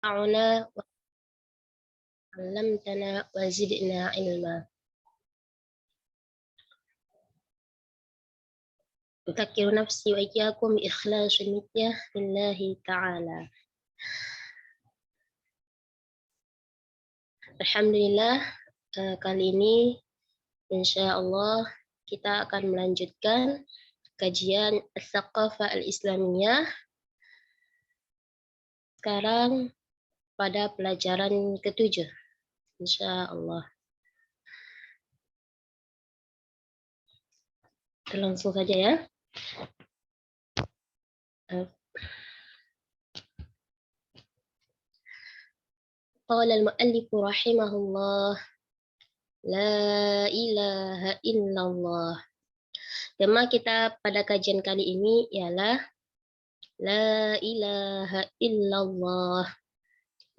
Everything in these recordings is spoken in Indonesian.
وانفعنا وعلمتنا وزدنا علما. أذكر نفسي وإياكم بإخلاص النية لله تعالى. Alhamdulillah, kali ini insya Allah kita akan melanjutkan kajian Al-Thaqafah Al-Islamiyah. Sekarang pada pelajaran ke-7, insya Allah. Kita langsung saja ya. Qala al-mu'allif rahimahullah, la ilaha illallah. Tema kita pada kajian kali ini ialah la ilaha illallah.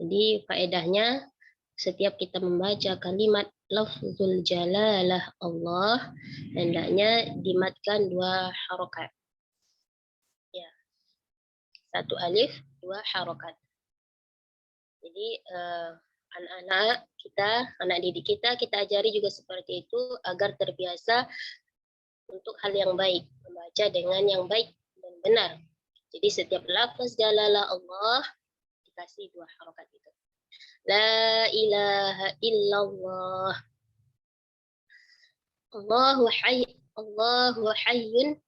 Jadi faedahnya setiap kita membaca kalimat lafzul jalalah Allah, hendaknya dimatkan 2 harokat. Ya. 1 alif, 2 harokat. Jadi anak didik kita ajari juga seperti itu agar terbiasa untuk hal yang baik, membaca dengan yang baik dan benar. Jadi setiap lafaz jalalah Allah dikasih 2 harokat itu. La ilaha illallah. Allahu hayyun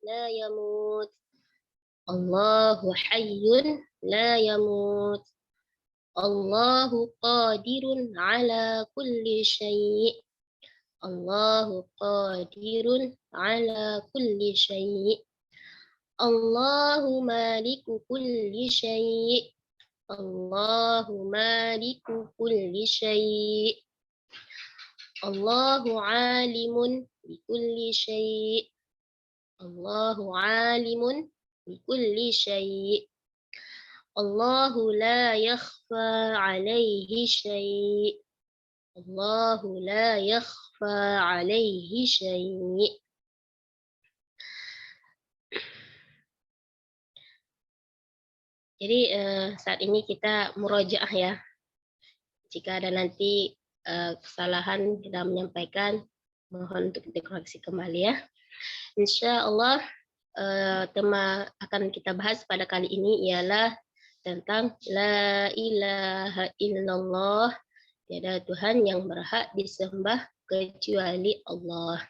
la yamut. Allahu hayyun la yamut. Allahu qadirun ala kulli syai'. Allahu qadirun ala kulli syai'. Allahu maliku kulli syai'. Allahu maliku kulli syai'. Allahu alimun bikulli syai'. Allahu alimun bikulli syai'. Allahu la yakhfa alaihi syai'. Allahu la yakhfa alaihi syai'. Jadi saat ini kita murojaah ya. Jika ada nanti kesalahan dalam menyampaikan, mohon untuk dikoreksi kembali ya. Insya Allah tema akan kita bahas pada kali ini ialah tentang la ilaha illallah, tiada Tuhan yang berhak disembah kecuali Allah.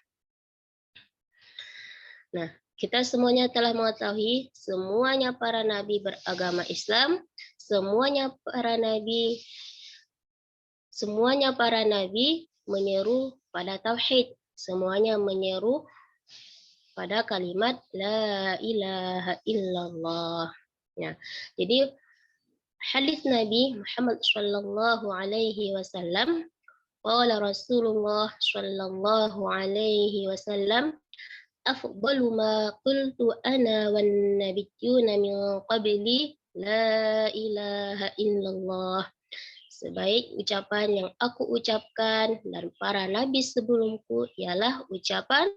Nah, kita semuanya telah mengetahui semuanya para nabi beragama Islam, semuanya para nabi menyeru pada tauhid, semuanya menyeru pada kalimat la ilaha illallah. Ya, jadi hadis Nabi Muhammad sallallahu alaihi wasallam, qala Rasulullah sallallahu alaihi wasallam, afdalu ma qultu ana wan nabiyyuna min qabli la ilaha illallah. Sebaik ucapan yang aku ucapkan dan para nabi sebelumku ialah ucapan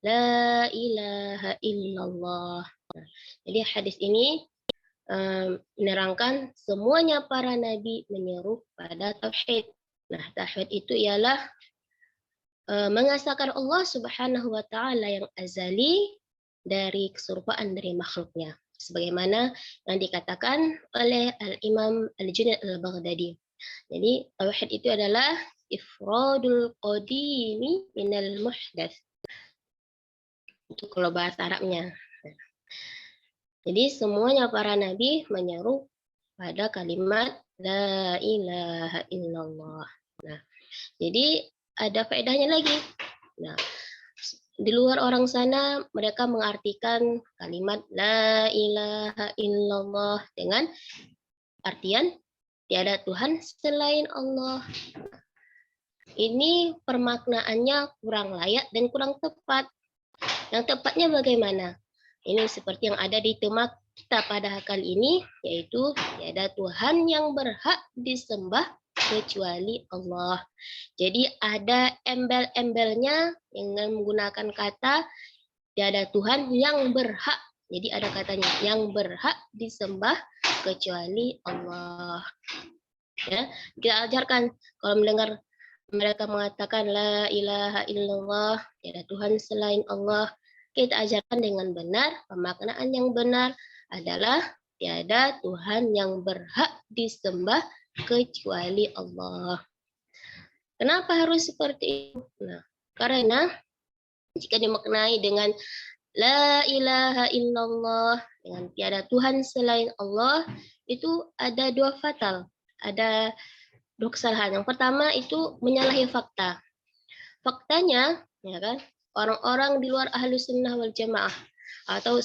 la ilaha illallah. Jadi hadis ini menerangkan semuanya para nabi menyeru pada tauhid. Nah, tauhid itu ialah mengesahkan Allah Subhanahu wa taala yang azali dari keserupaan dari makhluknya, sebagaimana yang dikatakan oleh Al-Imam Al-Junaid Al-Baghdadi. Jadi tauhid itu adalah ifradul qadimi minal muhdats. Itu kalau bahasa Arabnya. Jadi semuanya para nabi menyeru pada kalimat la ilaha illallah. Nah, jadi ada faedahnya lagi. Nah, di luar orang sana mereka mengartikan kalimat la ilaha illallah dengan artian tiada Tuhan selain Allah. Ini permaknaannya kurang layak dan kurang tepat. Yang tepatnya bagaimana? Ini seperti yang ada di tema kita pada kali ini, yaitu tiada Tuhan yang berhak disembah kecuali Allah. Jadi ada embel-embelnya dengan menggunakan kata tiada Tuhan yang berhak. Jadi ada katanya yang berhak disembah kecuali Allah. Ya, kita ajarkan kalau mendengar mereka mengatakan la ilaha illallah, tiada Tuhan selain Allah, kita ajarkan dengan benar, pemaknaan yang benar adalah tiada Tuhan yang berhak disembah kecuali Allah. Kenapa harus seperti itu? Nah, karena jika dimaknai dengan la ilaha illallah, dengan tiada Tuhan selain Allah, itu ada dua fatal. Ada dua kesalahan. Yang pertama itu menyalahi fakta. Faktanya, ya kan, orang-orang di luar ahlu sunnah wal jamaah atau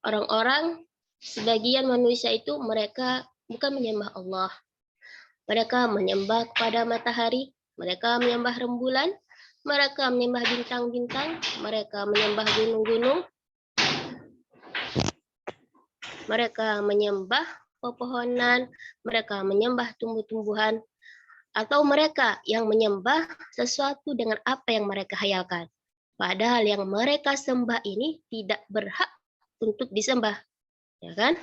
orang-orang sebagian manusia itu mereka bukan menyembah Allah. Mereka menyembah kepada matahari, mereka menyembah rembulan, mereka menyembah bintang-bintang, mereka menyembah gunung-gunung, mereka menyembah pepohonan, mereka menyembah tumbuh-tumbuhan, atau mereka yang menyembah sesuatu dengan apa yang mereka hayalkan. Padahal yang mereka sembah ini tidak berhak untuk disembah, ya kan?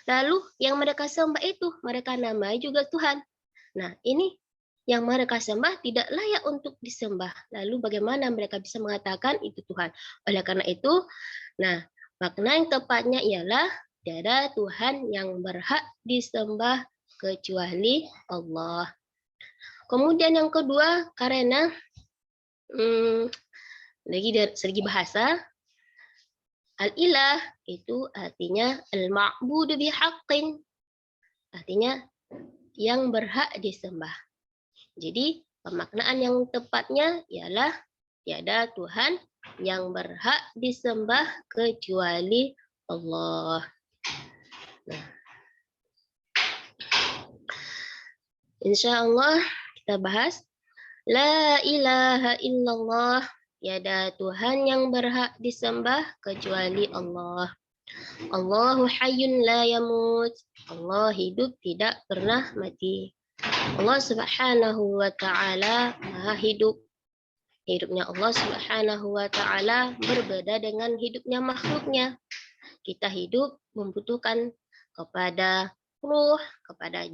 Lalu yang mereka sembah itu mereka namai juga Tuhan. Nah, ini yang mereka sembah tidak layak untuk disembah. Lalu bagaimana mereka bisa mengatakan itu Tuhan? Oleh karena itu, nah, makna yang tepatnya ialah tiada Tuhan yang berhak disembah kecuali Allah. Kemudian yang kedua, karena lagi dari segi bahasa, al-ilah itu artinya al-ma'budu bihaqqin, artinya yang berhak disembah. Jadi pemaknaan yang tepatnya ialah tiada Tuhan yang berhak disembah kecuali Allah. Nah, insya Allah kita bahas la ilaha illallah, tiada Tuhan yang berhak disembah kecuali Allah. Allahu hayyun la yamut. Allah hidup tidak pernah mati. Allah Subhanahu wa taala Maha hidup. Hidupnya Allah Subhanahu wa taala berbeda dengan hidupnya makhluknya. Kita hidup membutuhkan kepada ruh, kepada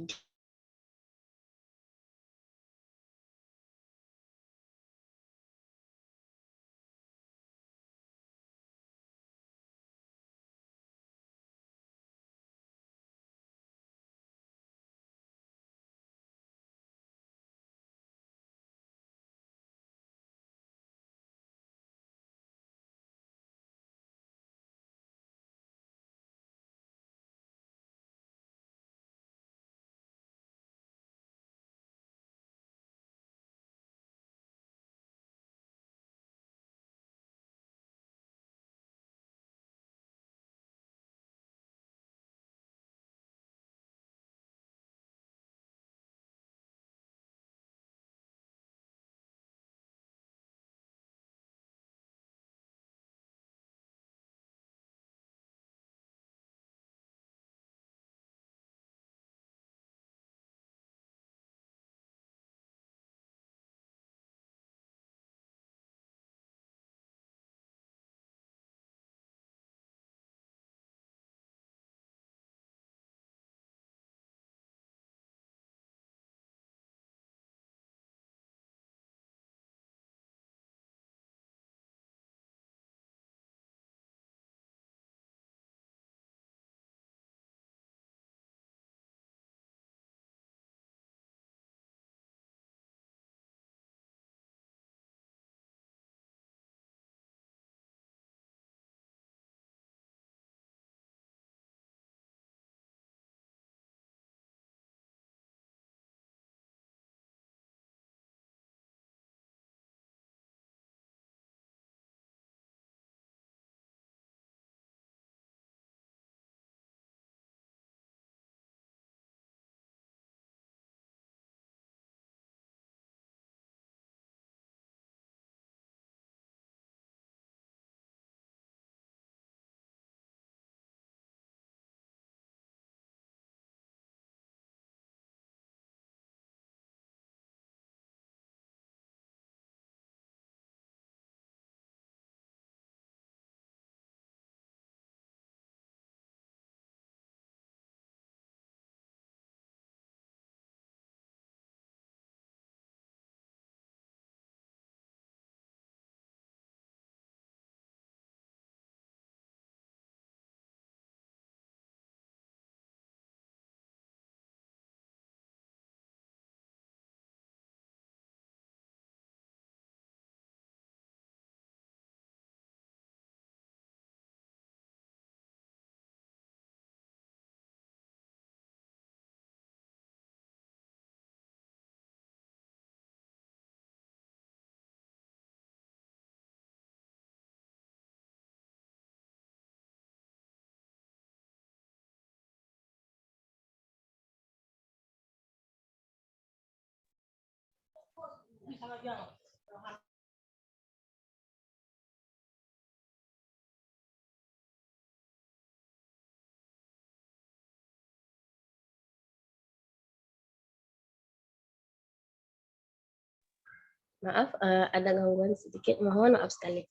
Maaf, ada gangguan sedikit. Mohon maaf sekali.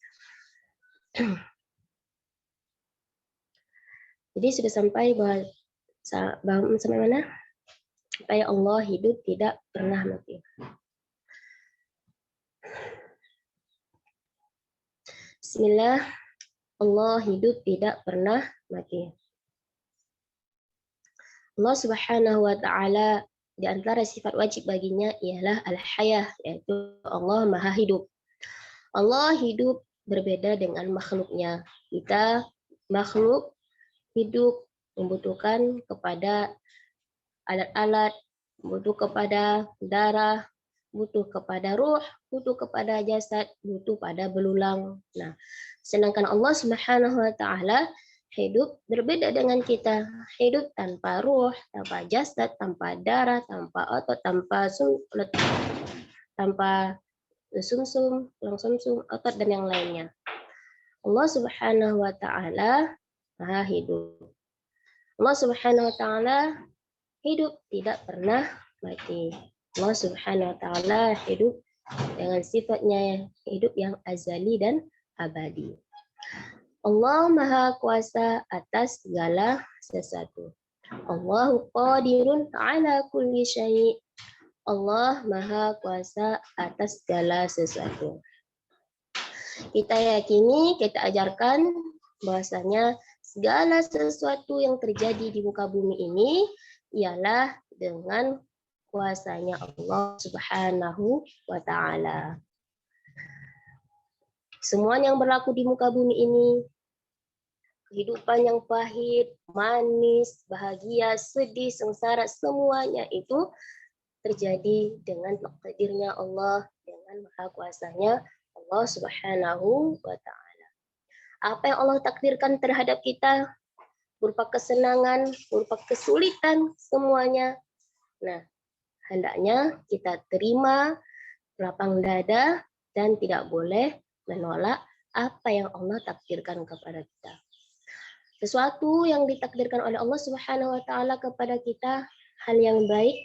Jadi sudah sampai bahwa sampai mana? Sampai Allah hidup tidak pernah mati. Bismillah, Allah hidup tidak pernah mati. Allah Subhanahu wa taala di antara sifat wajib baginya ialah al-hayah, yaitu Allah Maha hidup. Allah hidup berbeda dengan makhluknya. Kita makhluk hidup membutuhkan kepada alat-alat, butuh kepada darah, butuh kepada ruh, butuh kepada jasad, butuh pada belulang. Nah, sedangkan Allah Subhanahu wa taala hidup berbeda dengan kita. Hidup tanpa ruh, tanpa jasad, tanpa darah, tanpa otot, tanpa sumsum, tulang sumsum, otot dan yang lainnya. Allah Subhanahu wa taala Maha hidup. Allah Subhanahu wa taala hidup tidak pernah mati. Allah Subhanahu wa taala hidup dengan sifatnya hidup yang azali dan abadi. Allah Maha Kuasa atas segala sesuatu. Allahu qadirun ala kulli syai'. Allah Maha Kuasa atas segala sesuatu. Kita yakini, kita ajarkan bahwasanya segala sesuatu yang terjadi di muka bumi ini ialah dengan kuasanya Allah Subhanahu wa taala. Semua yang berlaku di muka bumi ini, kehidupan yang pahit, manis, bahagia, sedih, sengsara, semuanya itu terjadi dengan takdirnya Allah, dengan maha kuasanya Allah Subhanahu wa taala. Apa yang Allah takdirkan terhadap kita berupa kesenangan, berupa kesulitan, semuanya. Nah, hendaknya kita terima lapang dada dan tidak boleh menolak apa yang Allah takdirkan kepada kita. Sesuatu yang ditakdirkan oleh Allah Subhanahu wa taala kepada kita, hal yang baik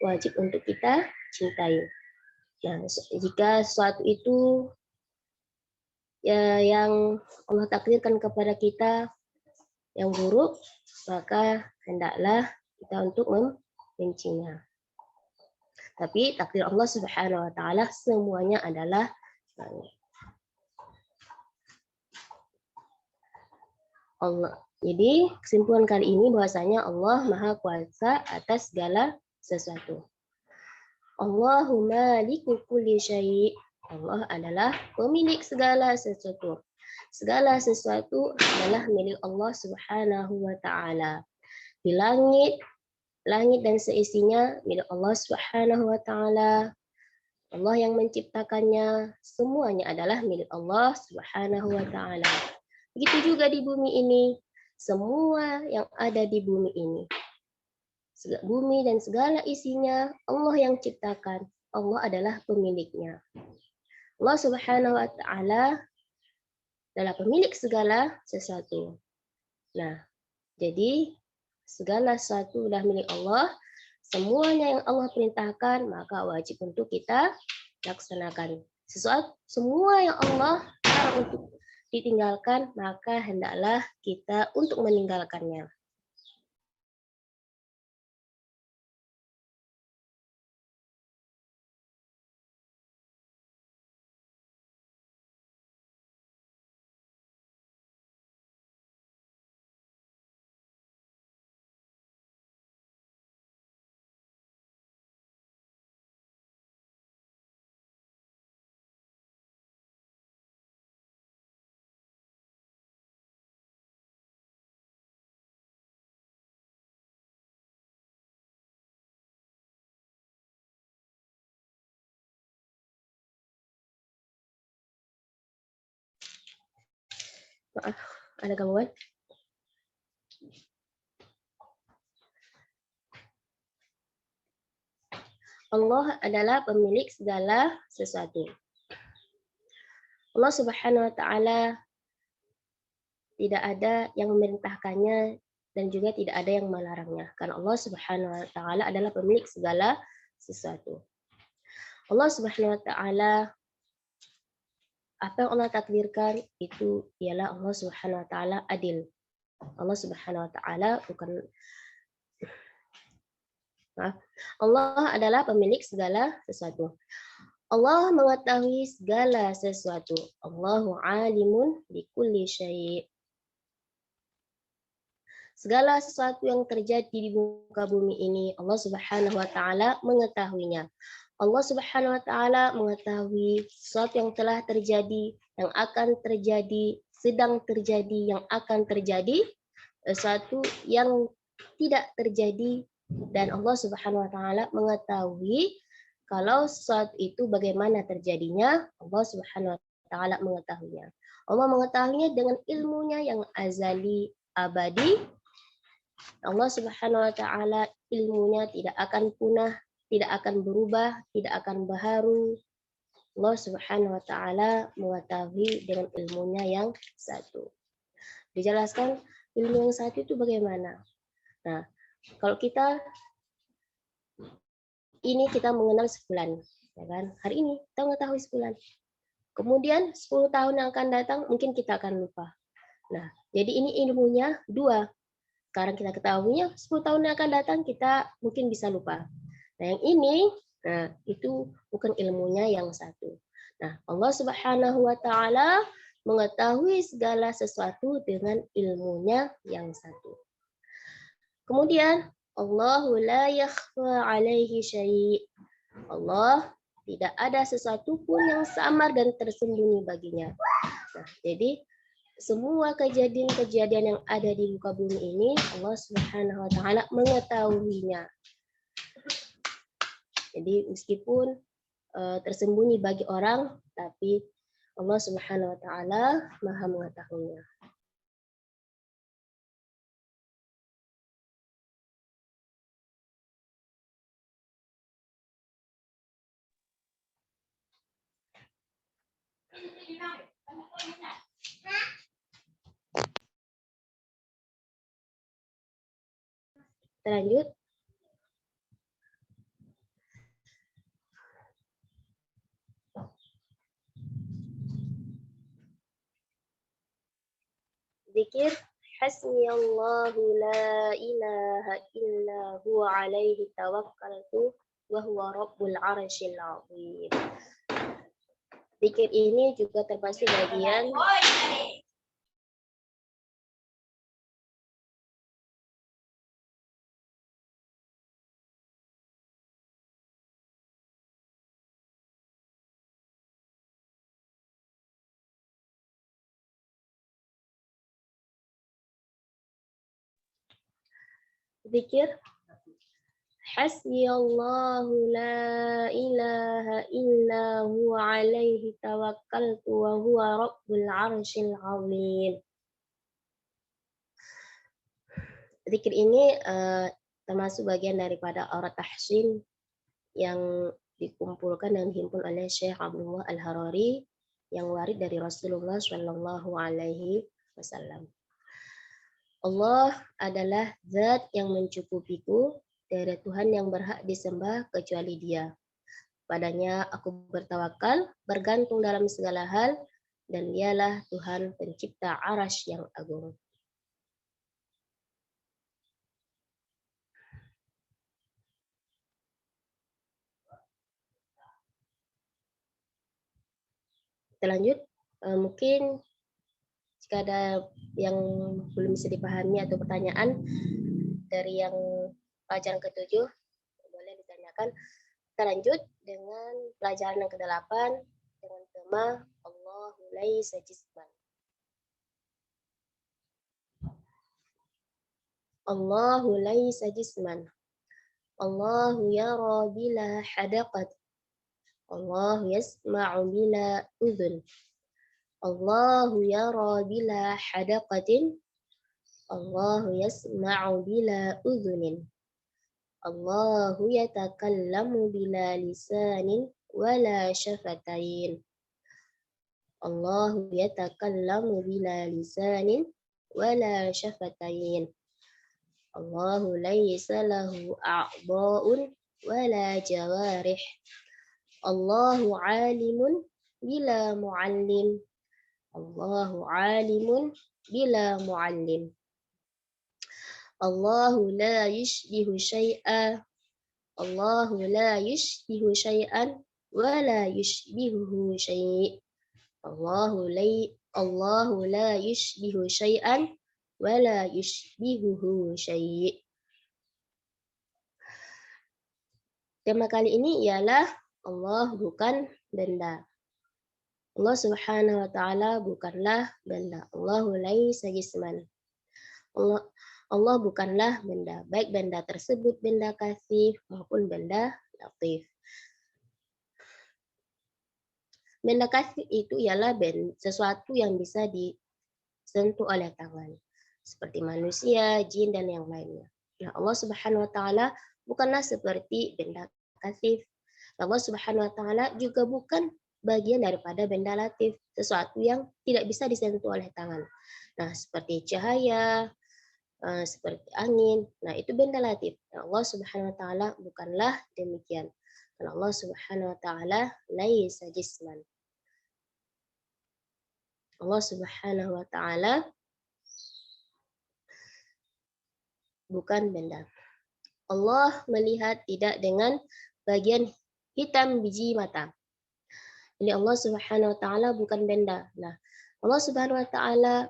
wajib untuk kita cintai. Nah, jika sesuatu itu yang Allah takdirkan kepada kita yang buruk, maka hendaklah kita untuk membencinya. Tapi takdir Allah Subhanahu wa taala semuanya adalah baik. Allah. Jadi kesimpulan kali ini bahwasanya Allah Maha Kuasa atas segala sesuatu. Allahumma liku kulli syai'. Allah adalah pemilik segala sesuatu. Segala sesuatu adalah milik Allah Subhanahu wa taala. Di langit dan seisinya milik Allah Subhanahu wa taala. Allah yang menciptakannya, semuanya adalah milik Allah Subhanahu wa taala. Begitu juga di bumi ini, semua yang ada di bumi ini. Bumi dan segala isinya Allah yang ciptakan. Allah adalah pemiliknya. Allah Subhanahu wa taala adalah pemilik segala sesuatu. Nah, jadi segala sesuatu adalah milik Allah. Semuanya yang Allah perintahkan maka wajib untuk kita laksanakan. Semua yang Allah larang untuk ditinggalkan maka hendaklah kita untuk meninggalkannya. Maaf, ada gangguan? Allah adalah pemilik segala sesuatu. Allah Subhanahu wa taala tidak ada yang memerintahkannya dan juga tidak ada yang melarangnya. Karena Allah Subhanahu wa taala adalah pemilik segala sesuatu. Allah Subhanahu wa taala, apa yang Allah takdirkan itu ialah Allah Subhanahu wa taala adil. Allah Subhanahu wa taala Allah adalah pemilik segala sesuatu. Allah mengetahui segala sesuatu. Allahu alimun bikulli syai'. Segala sesuatu yang terjadi di muka bumi ini, Allah Subhanahu wa taala mengetahuinya. Allah Subhanahu wa taala mengetahui sesuatu yang telah terjadi, yang akan terjadi, sedang terjadi, yang akan terjadi, sesuatu yang tidak terjadi, dan Allah Subhanahu wa taala mengetahui kalau sesuatu itu bagaimana terjadinya. Allah Subhanahu wa taala mengetahuinya. Allah mengetahuinya dengan ilmunya yang azali, abadi. Allah Subhanahu wa taala ilmunya tidak akan punah, tidak akan berubah, tidak akan baharu. Allah Subhanahu wa taala mengetahui dengan ilmunya yang satu. Dijelaskan ilmu yang satu itu bagaimana? Nah, kalau kita mengenal sebulan, ya kan? Hari ini kita mengetahui sebulan. Kemudian 10 tahun yang akan datang mungkin kita akan lupa. Nah, jadi ini ilmunya dua. Sekarang kita ketahuinya, 10 tahun yang akan datang kita mungkin bisa lupa. Nah, yang ini, itu bukan ilmunya yang satu. Nah, Allah Subhanahu wa taala mengetahui segala sesuatu dengan ilmunya yang satu. Kemudian, Allahu la yakhfa alaihi syai'. Allah tidak ada sesuatu pun yang samar dan tersembunyi baginya. Nah, jadi semua kejadian-kejadian yang ada di muka bumi ini Allah Subhanahu wa taala mengetahuinya. Jadi meskipun tersembunyi bagi orang, tapi Allah Subhanahu wa taala Maha mengetahuinya. Kita lanjut. Zikir hasbiyallahu la ilaha illa huwa alaihi tawakkaltu wa huwa rabbul arsyil azim. Zikir ini juga termasuk bagian zikir hasbiyallahu la ilaha illa huwa alaihi tawakkaltu wa huwa rabbul arsyil azim. Zikir ini termasuk bagian daripada aurat tahsin yang dikumpulkan dan dihimpun oleh Syekh Abdullah Al-Harari yang warid dari Rasulullah Shallallahu Alaihi Wasallam. Allah adalah zat yang mencukupiku, tiada Tuhan yang berhak disembah kecuali Dia. Padanya aku bertawakal, bergantung dalam segala hal, dan Dialah Tuhan pencipta arasy yang agung. Kita lanjut. Mungkin jika ada yang belum bisa dipahami atau pertanyaan dari yang pelajaran ke-7, boleh ditanyakan. Kita lanjut dengan pelajaran yang ke-8 dengan tema Allahu laisa jisman. Allahu laisa jisman. Allahu yara bila hadaqat. Allahu yasma'u bila udhun. Allahu yara bila hadaqatin. Allahu yasma'u bila udhunin. Allahu yatakallamu bila lisanin wala syafatain. Allahu yatakallamu bila lisanin wala syafatain. Allahu laysa lahu a'dha'un wala jawarih. Allahu alimun bila muallim. Allahu alimun bila muallim. Allahu la yushbihu syai'a. Allahu la yushbihu syai'an wa la yushbihuhu syai'. Allahu la yushbihu syai'an wa la yushbihuhu syai'. Tema kali ini ialah Allah bukan benda. Allah Subhanahu wa taala bukanlah benda. Allahu laisa jisman. Allah bukanlah benda, baik benda tersebut benda kasif maupun benda latif. Benda kasif itu ialah sesuatu yang bisa disentuh oleh tangan, seperti manusia, jin, dan yang lainnya. Nah, Allah Subhanahu wa taala bukanlah seperti benda kasif. Allah Subhanahu wa taala juga bukan bagian daripada benda latif, sesuatu yang tidak bisa disentuh oleh tangan. Nah, seperti cahaya, seperti angin. Nah, itu benda latif. Nah, Allah Subhanahu wa taala bukanlah demikian. Karena Allah Subhanahu wa taala laisa jisman. Allah Subhanahu wa taala bukan benda. Allah melihat tidak dengan bagian hitam biji mata. Jadi Allah Subhanahu wa taala bukan benda. Nah, Allah Subhanahu wa taala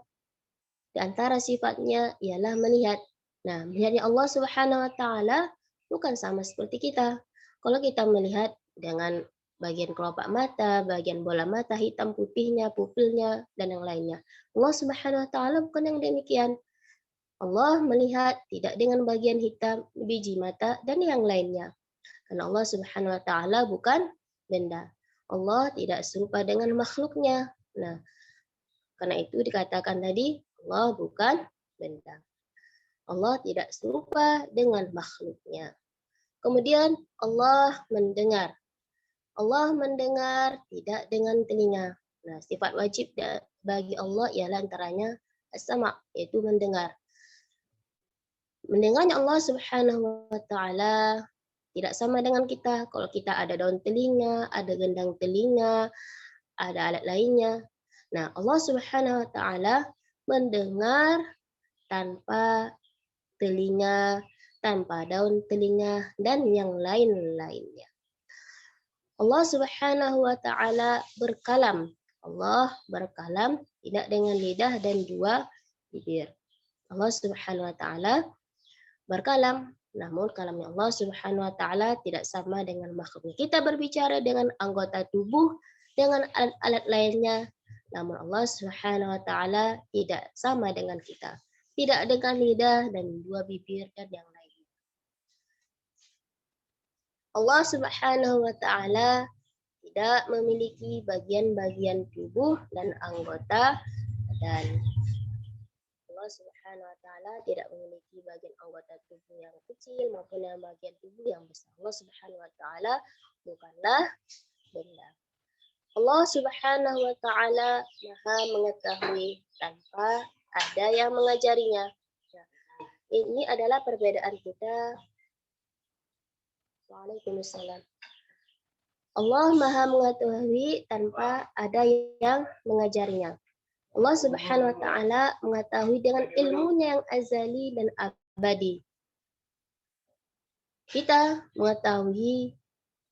di antara sifatnya ialah melihat. Nah, melihatnya Allah Subhanahu wa taala bukan sama seperti kita. Kalau kita melihat dengan bagian kelopak mata, bagian bola mata, hitam putihnya, pupilnya, dan yang lainnya. Allah Subhanahu wa taala bukan yang demikian. Allah melihat tidak dengan bagian hitam biji mata dan yang lainnya. Karena Allah Subhanahu wa taala bukan benda. Allah tidak serupa dengan makhluknya. Nah, karena itu dikatakan tadi Allah bukan benda. Allah tidak serupa dengan makhluknya. Kemudian Allah mendengar. Allah mendengar tidak dengan telinga. Nah, sifat wajib bagi Allah ialah antaranya as-sama', yaitu mendengar. Mendengarnya Allah Subhanahu wa taala tidak sama dengan kita. Kalau kita ada daun telinga, ada gendang telinga, ada alat lainnya. Nah, Allah Subhanahu wa taala mendengar tanpa telinga, tanpa daun telinga, dan yang lain-lainnya. Allah Subhanahu wa taala berkalam. Allah berkalam tidak dengan lidah dan dua bibir. Allah Subhanahu wa taala berkalam, namun kalamnya Allah Subhanahu wa taala tidak sama dengan makhluk. Kita berbicara dengan anggota tubuh, dengan alat-alat lainnya, namun Allah Subhanahu wa taala tidak sama dengan kita. Tidak dengan lidah dan dua bibir dan yang lainnya. Allah Subhanahu wa taala tidak memiliki bagian-bagian tubuh dan anggota badan. Allah Subhanahu wa taala tidak memiliki bagian anggota tubuh yang kecil maupun yang bagian tubuh yang besar. Allah Subhanahu wa taala bukanlah benda. Allah Subhanahu wa taala Maha mengetahui tanpa ada yang mengajarinya. Nah, ini adalah perbedaan kita. Waalaikumsalam. Allah Maha mengetahui tanpa ada yang mengajarinya. Allah Subhanahu wa taala mengetahui dengan ilmunya yang azali dan abadi. Kita mengetahui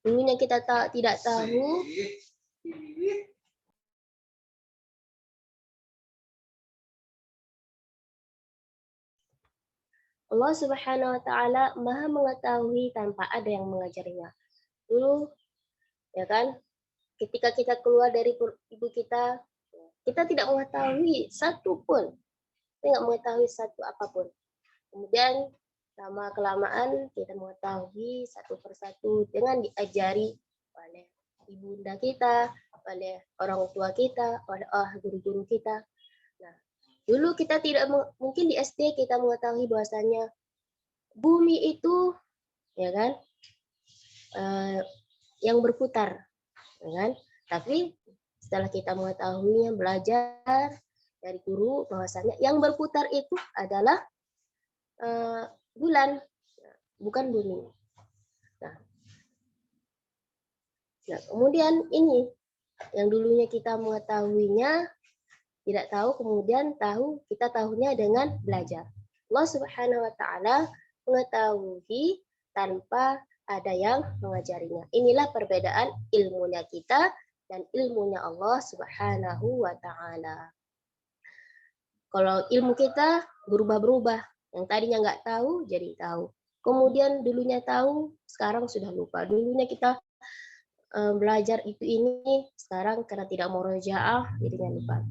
ilmunya kita tidak tahu. Allah Subhanahu wa taala Maha mengetahui tanpa ada yang mengajarinya. Dulu ya kan, ketika kita keluar dari ibu kita tidak mengetahui satu pun, tidak mengetahui satu apapun. Kemudian lama kelamaan kita mengetahui satu persatu dengan diajari oleh ibunda kita, oleh orang tua kita, oleh guru-guru kita. Nah, dulu kita tidak mungkin di SD kita mengetahui bahwasanya bumi itu ya kan, yang berputar, ya kan. Tapi setelah kita mengetahuinya, belajar dari guru bahwasanya yang berputar itu adalah bulan, bukan bumi. Nah, kemudian ini yang dulunya kita mengetahuinya tidak tahu, kemudian tahu, kita tahunya dengan belajar. Allah Subhanahu wa taala mengetahui tanpa ada yang mengajarinya. Inilah perbedaan ilmunya kita dan ilmunya Allah Subhanahu wa taala. Kalau ilmu kita berubah-berubah, yang tadinya nggak tahu jadi tahu. Kemudian dulunya tahu, sekarang sudah lupa. Dulunya kita belajar itu ini, sekarang karena tidak mau rojaah, jadinya lupa.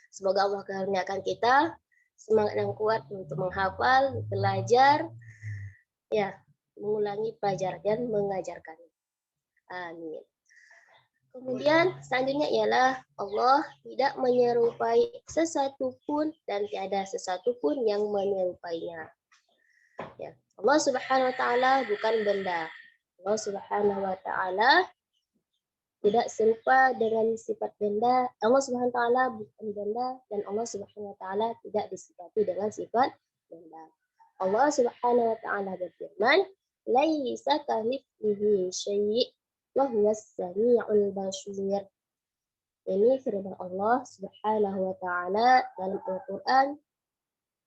Semoga Allah karuniakan kita semangat yang kuat untuk menghafal, belajar, ya, mengulangi pelajaran dan mengajarkan. Amin. Kemudian selanjutnya ialah Allah tidak menyerupai sesuatu pun dan tiada sesuatu pun yang menyerupainya. Ya. Allah Subhanahu wa taala bukan benda. Allah Subhanahu wa taala tidak serupa dengan sifat benda. Allah Subhanahu wa taala bukan benda dan Allah Subhanahu wa taala tidak disifati dengan sifat benda. Allah Subhanahu wa taala berfirman, "Laisa kamitslihi syai' wa huwas samiul basir." Ini firman Allah Subhanahu wa taala dalam Al-Qur'an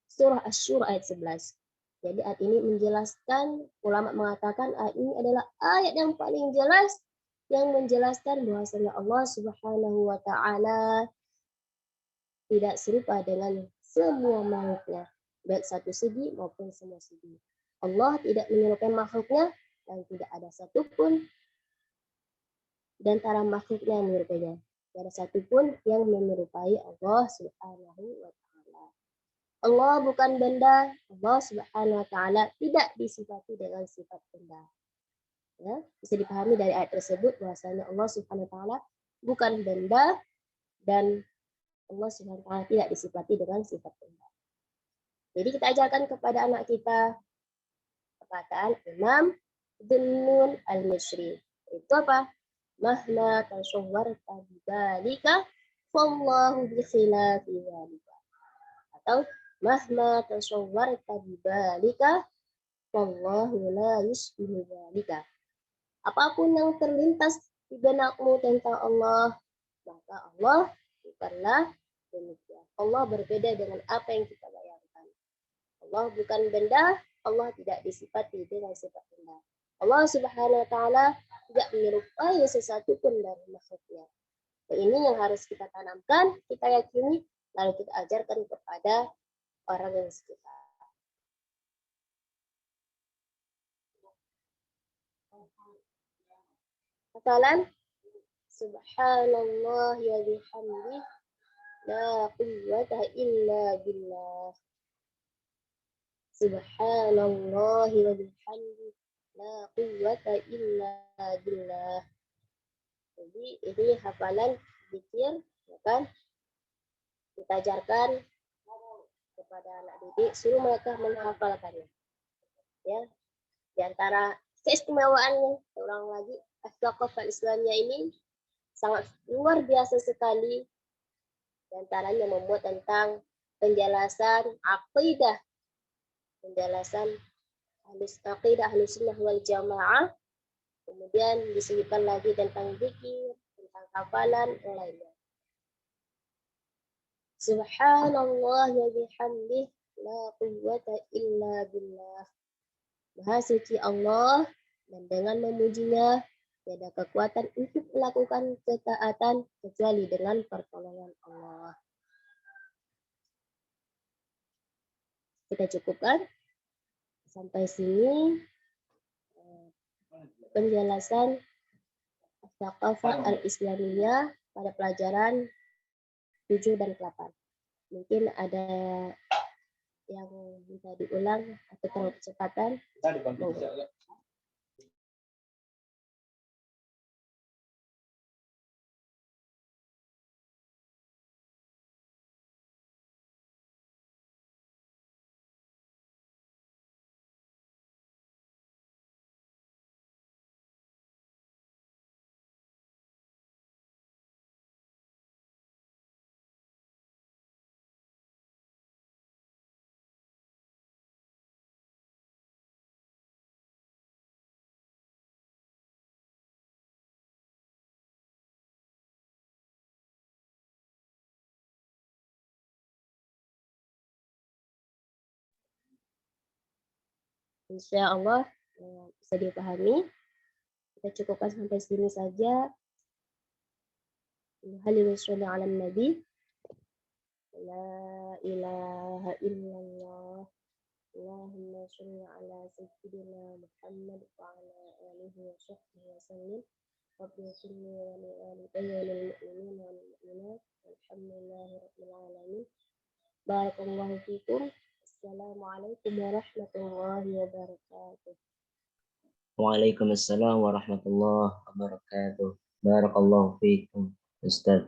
surah Asy-Syura ayat 11. Jadi ayat ini menjelaskan, ulama mengatakan ayat ini adalah ayat yang paling jelas yang menjelaskan bahwasanya Allah Subhanahu wa taala tidak serupa dengan semua makhluknya, baik satu segi maupun semua segi. Allah tidak menyerupai makhluknya dan tidak ada satupun di antara makhluknya yang menyerupainya. Tidak ada satupun yang menyerupai Allah Subhanahu wa taala. Allah bukan benda, Allah Subhanahu wa taala tidak disifati dengan sifat benda. Ya, bisa dipahami dari ayat tersebut bahwasanya Allah Subhanahu wa taala bukan benda dan Allah Subhanahu wa taala tidak disifati dengan sifat benda. Jadi kita ajarkan kepada anak kita perkataan Imam Ibnu al-Misri. Itu apa? Mahma tasawwarta bidzalika fallahu bi khilafi dzalika. Atau mahma tasawwarta bidzalika fallahu la yusbihu dzalika. Apapun yang terlintas di benakmu tentang Allah, maka Allah bukanlah demikian. Allah berbeda dengan apa yang kita bayangkan. Allah bukan benda, Allah tidak disifati dengan sifat benda. Allah Subhanahu wa taala tidak menyerupai sesuatu pun dari makhluknya. Dan ini yang harus kita tanamkan, kita yakini, lalu kita ajarkan kepada orang yang sekitar. Hafalan Subhanallah wa bihamdi la quwwata illa billah. Subhanallah wa bihamdi la quwwata illa billah. Jadi ini hafalan zikir, ya kan? Kita ajarkan kepada anak didik, suruh mereka menghafalkannya. Ya, di antara keistimewaannya, ulang lagi, As-Tsaqafah Islamiyah ini sangat luar biasa sekali. Di antaranya membuat tentang penjelasan aqidah, penjelasan aqidah Ahlussunnah wal Jamaah. Kemudian disebutkan lagi tentang zikir, tentang hafalan yang lainnya. Subhanallah wa bihamdih la quwwata illa billah. Maha suci Allah, dan dengan memujinya tiada kekuatan untuk melakukan ketaatan kecuali dengan pertolongan Allah. Kita cukupkan sampai sini penjelasan Tsaqafah al-Islamiyah pada pelajaran 7 dan 8. Mungkin ada yang bisa diulang atau terlalu kecepatan. Insya Allah bisa dipahami. Kita cukupkan sampai sini saja. Hadirin ala Nabi. La ilaha illallah. Allahumma sholli ala sayyidina Muhammad wa ala alihi wa sahbihi wa sallim. Rabbi sholli wa li walidayya wal mu'minina wal mu'minat. Alhamdulillahi rabbil alamin. Barakallahu fikum. Assalamualaikum warahmatullahi wabarakatuh. Waalaikumsalam warahmatullahi wabarakatuh. Barakallahu fiikum, Ustaz.